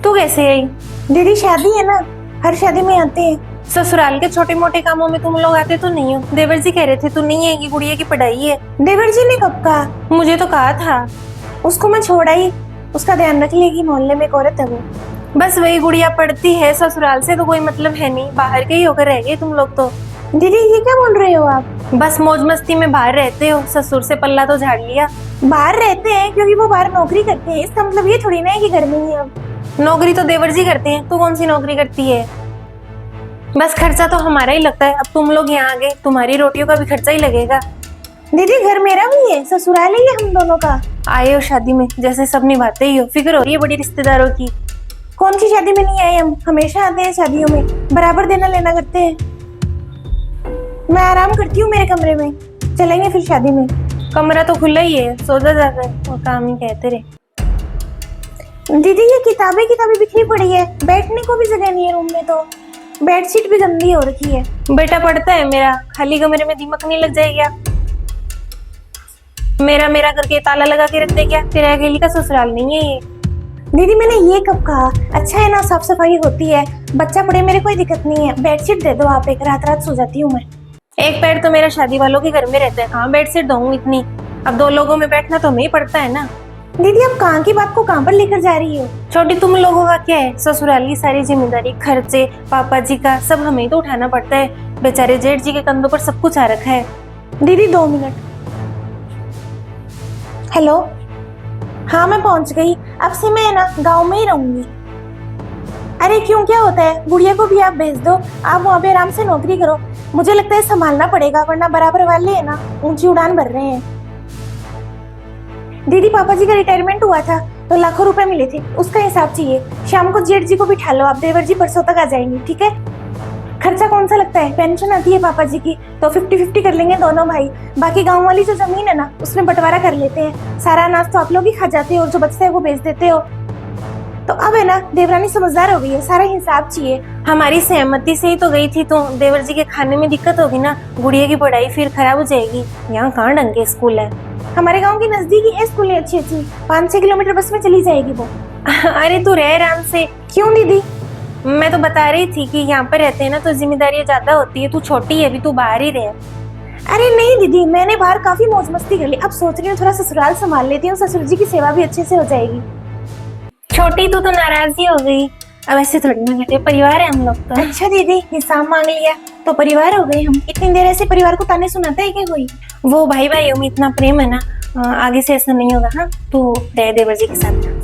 तू कैसे आई? दीदी शादी है ना, हर शादी में आते हैं। ससुराल के छोटे मोटे कामों में तुम लोग आते तो नहीं हो। देवर जी कह रहे थे तू नहीं आएगी, गुड़िया की पढ़ाई है। देवर जी ने कब कहा? मुझे तो कहा था। उसको मैं छोड़ा ही, उसका ध्यान रख लेगी। मोहल्ले में एक औरत है वो। बस वही गुड़िया पढ़ती है, ससुराल से तो कोई मतलब है नहीं, बाहर के ही होकर रह गए तुम लोग तो। दीदी ये क्या बोल रहे हो आप? बस मौज मस्ती में बाहर रहते हो, ससुर से पल्ला तो झाड़ लिया। बाहर रहते हैं क्योंकि वो बाहर नौकरी करते हैं, इसका मतलब ये थोड़ी ना है कि घर में ही अब। नौकरी तो देवर जी करते हैं, तू कौन सी नौकरी करती है? बस खर्चा तो हमारा ही लगता है। अब तुम लोग यहाँ आ गए, तुम्हारी रोटियों का भी खर्चा ही लगेगा। दीदी घर मेरा भी है, ससुराल ही है हम दोनों का। आए हो शादी में, जैसे सब निभाते ही हो। फिक्र हो रही है बड़ी रिश्तेदारों की। कौन सी शादी में नहीं आए हम? हमेशा आते हैं शादियों में, बराबर देना लेना करते हैं। मैं आराम करती हूँ मेरे कमरे में, चलेंगे फिर शादी में। कमरा तो खुला ही है, सो जा जाकर, और काम ही कहते रहे। दीदी ये किताबें बिखरी पड़ी है, बैठने को भी जगह नहीं है रूम में, तो बेडशीट भी गंदी हो रखी है। बेटा पढ़ता है मेरा, खाली कमरे में दीमक नहीं लग जाएगा? मेरा मेरा करके ताला लगा के रख दे क्या? तेरा अकेली का ससुराल नहीं है ये। दीदी मैंने ये कब कहा? अच्छा है ना, साफ सफाई होती है, बच्चा पढ़े, मेरे कोई दिक्कत नहीं है। बेडशीट दे दो आप, एक रात रात सो जाती हूँ मैं। एक पैर तो मेरा शादी वालों के घर में रहता है, कहाँ बेडशीट दूंगी इतनी? अब दो लोगों में बैठना तो हमें ही पड़ता है ना। दीदी आप कहाँ की बात को कहाँ पर लेकर जा रही हो? छोटी तुम लोगों का क्या है? ससुराल की सारी जिम्मेदारी, खर्चे, पापा जी का सब हमें ही तो उठाना पड़ता है। बेचारे जेठ जी के कंधों पर सब कुछ आ रखा है। दीदी 2 मिनट। हेलो, हाँ मैं पहुंच गई। अब से मैं ना गांव में ही रहूंगी। अरे क्यों, क्या होता है? गुड़िया को भी आप भेज दो, आप वहाँ पे आराम से नौकरी करो। मुझे लगता है संभालना पड़ेगा, वरना बराबर वाले है ना ऊंची उड़ान भर रहे हैं। दीदी पापा जी का रिटायरमेंट हुआ था तो लाखों रुपए मिले थे, उसका हिसाब चाहिए। शाम को जेठ जी को बिठा लो आप, देवर जी परसों तक आ जाएंगे, ठीक है? खर्चा कौन सा लगता है? पेंशन आती है पापा जी की, तो 50-50 कर लेंगे दोनों भाई। बाकी गांव वाली जो जमीन है ना, उसमें बंटवारा कर लेते हैं। सारा अनाज तो आप लोग ही खा जाते हो और जो बचता है वो बेच देते हो। तो अब है ना, देवरानी समझदार हो गई है, सारा हिसाब चाहिए। हमारी सहमति से ही तो गई थी तू। देवर जी के खाने में दिक्कत होगी ना, गुड़िया की पढ़ाई फिर खराब हो जाएगी। यहाँ कहाँ ढंग के स्कूल है? हमारे गांव की नजदीकी है स्कूल अच्छी 5-6 किलोमीटर बस में चली जाएगी वो। अरे तू रह आराम से। क्यों दीदी? मैं तो बता रही थी कि यहाँ पर रहते हैं ना तो जिम्मेदारियां ज्यादा होती है। तू छोटी है अभी, तू बाहर ही रहे। अरे नहीं दीदी, मैंने बाहर काफी मौज मस्ती कर ली, अब सोच रही हूँ थोड़ा ससुराल संभाल लेती हूँ, ससुर जी की सेवा भी अच्छे से हो जाएगी। छोटी तू तो नाराज ही हो गई। अब ऐसे थोड़ी ना कहते, परिवार है हम लोग तो। अच्छा दीदी, हिसाब मांग लिया तो परिवार हो गए हम। इतनी देर ऐसे परिवार को ताने सुनाता है क्या कोई? वो भाई भाइयों में इतना प्रेम है ना, आगे से ऐसा नहीं होगा। हाँ, तू रह देवर जी के साथ।